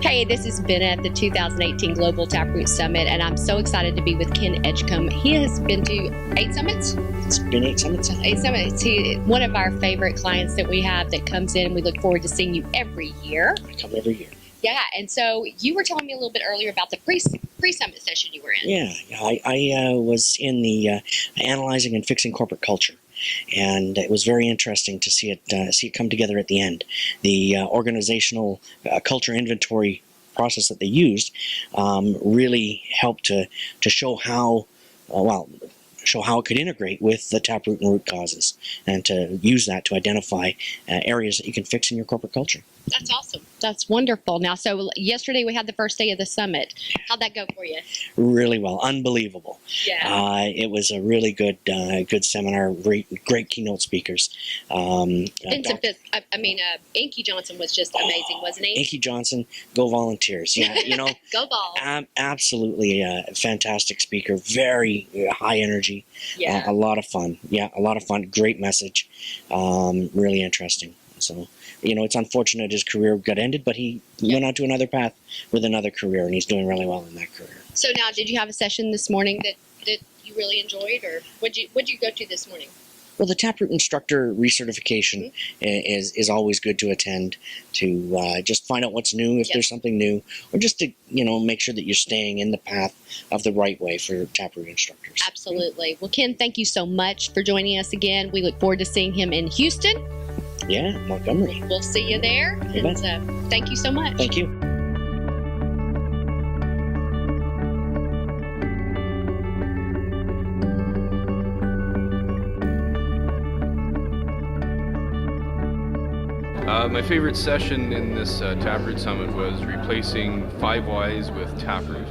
Hey, this is Benna at the 2018 Global TapRooT Summit, and I'm so excited to be with Ken Edgecombe. He has been to 8 summits? It's been 8 summits. 8 summits. He's one of our favorite clients that we have that comes in. We look forward to seeing you every year. I come every year. Yeah, and so you were telling me a little bit earlier about the pre-summit session you were in. Yeah, I was in the analyzing and fixing corporate culture, and it was very interesting to see it come together at the end. The organizational culture inventory process that they used really helped to show how it could integrate with the TapRooT and root causes, and to use that to identify areas that you can fix in your corporate culture. That's awesome. That's wonderful. Now, so yesterday we had the first day of the summit. How'd that go for you? Really well. Unbelievable. Yeah. It was a really good seminar. Great keynote speakers. Inky Johnson was just amazing, wasn't he? Inky Johnson, go Volunteers. Yeah, Go Vols. Absolutely a fantastic speaker. Very high energy. Yeah. A lot of fun. Yeah, a lot of fun. Great message. Really interesting. So, it's unfortunate his career got ended, but he went on to another path with another career, and he's doing really well in that career. So now, did you have a session this morning that you really enjoyed, or what'd you go to this morning? Well, the TapRooT instructor recertification is always good to attend, to just find out what's new, if there's something new, or just to make sure that you're staying in the path of the right way for TapRooT instructors. Absolutely. Well, Ken, thank you so much for joining us again. We look forward to seeing him in Houston. Yeah, Montgomery. We'll see you there. And thank you so much. Thank you. My favorite session in this TapRooT Summit was replacing 5 Whys with TapRooT.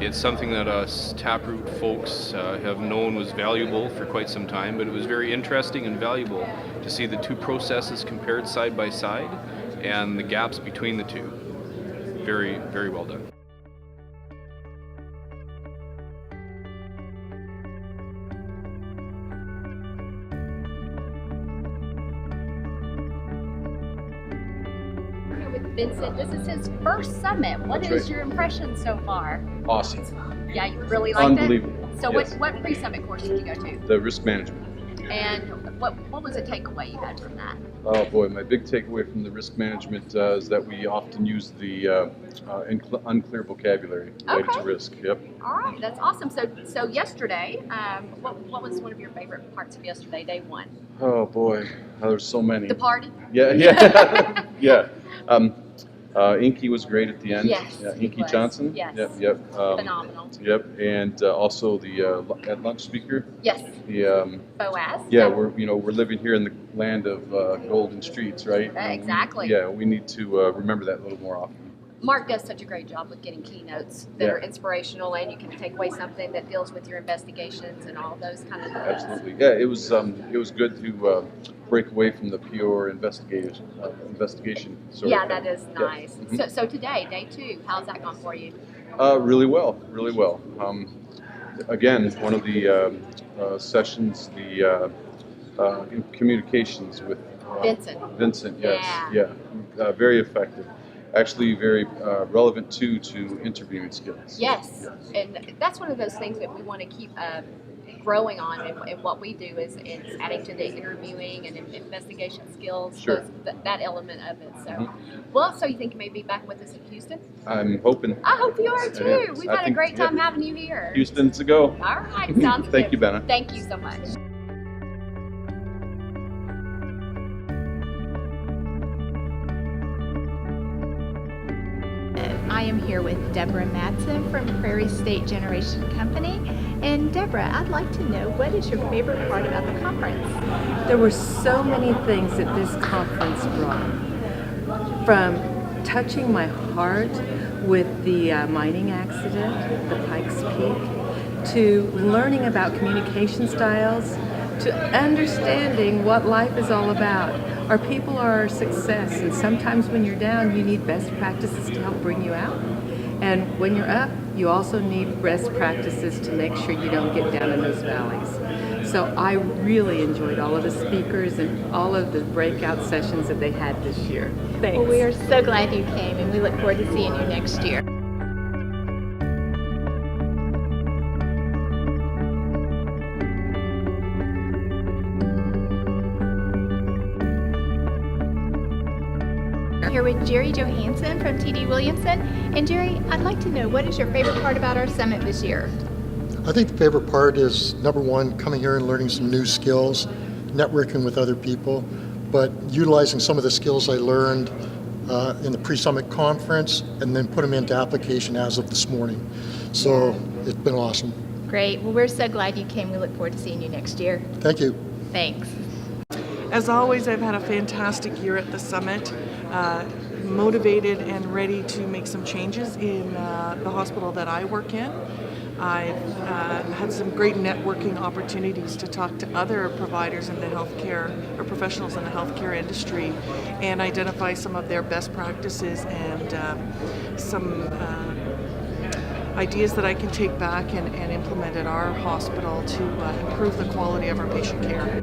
It's something that us TapRooT folks have known was valuable for quite some time, but it was very interesting and valuable to see the two processes compared side by side and the gaps between the two. Very, very well done. With Vincent, this is his first summit. What is your impression so far? Awesome. Yeah, you really liked Unbelievable. it? So yes. what pre-summit course did you go to? The risk management. And what was a takeaway you had from that? Oh boy, my big takeaway from the risk management is that we often use the unclear vocabulary related to risk. Yep. All right, that's awesome. So yesterday, what was one of your favorite parts of yesterday, day one? Oh boy, there's so many. The party? Yeah. Yeah. Inky was great at the end. Yes, Inky Johnson. Yes. Yep. Phenomenal. Yep. And also the at lunch speaker. Yes. The Boaz. Yeah, we're living here in the land of golden streets, right? Exactly. Yeah, we need to remember that a little more often. Mark does such a great job with getting keynotes that are inspirational, and you can take away something that deals with your investigations and all those kind of things. Absolutely. Yeah, it was good to break away from the pure investigation sort Yeah, of that thing. is nice. Mm-hmm. So today, day 2, how's that gone for you? Really well. Again, one of the sessions, the communications with Vincent, yes, yeah, very effective. Actually, very relevant to interviewing skills. Yes, and that's one of those things that we want to keep growing on, and what we do is adding to the interviewing and investigation skills, Sure. that element of it. So, so you think you may be back with us in Houston? I'm hoping. I hope you are too. Yeah, We've had a great time having you here. Houston's a go. All right, sounds good. Thank you, Benna. Thank you so much. I am here with Deborah Madsen from Prairie State Generation Company. And Deborah, I'd like to know, what is your favorite part about the conference? There were so many things that this conference brought. From touching my heart with the mining accident, the Pikes Peak, to learning about communication styles, to understanding what life is all about. Our people are our success, and sometimes when you're down, you need best practices to help bring you out. And when you're up, you also need best practices to make sure you don't get down in those valleys. So I really enjoyed all of the speakers and all of the breakout sessions that they had this year. Thanks. Well, we are so glad you came, and we look forward to seeing you next year. Here with Jerry Johansson from TD Williamson. And Jerry, I'd like to know, what is your favorite part about our summit this year? I think the favorite part is, number one, coming here and learning some new skills, networking with other people, but utilizing some of the skills I learned in the pre-summit conference and then put them into application as of this morning. So it's been awesome. Great. Well, we're so glad you came. We look forward to seeing you next year. Thank you. Thanks. As always, I've had a fantastic year at the summit, motivated and ready to make some changes in the hospital that I work in. I've had some great networking opportunities to talk to other providers in the healthcare or professionals in the healthcare industry and identify some of their best practices and some ideas that I can take back and implement at our hospital to improve the quality of our patient care.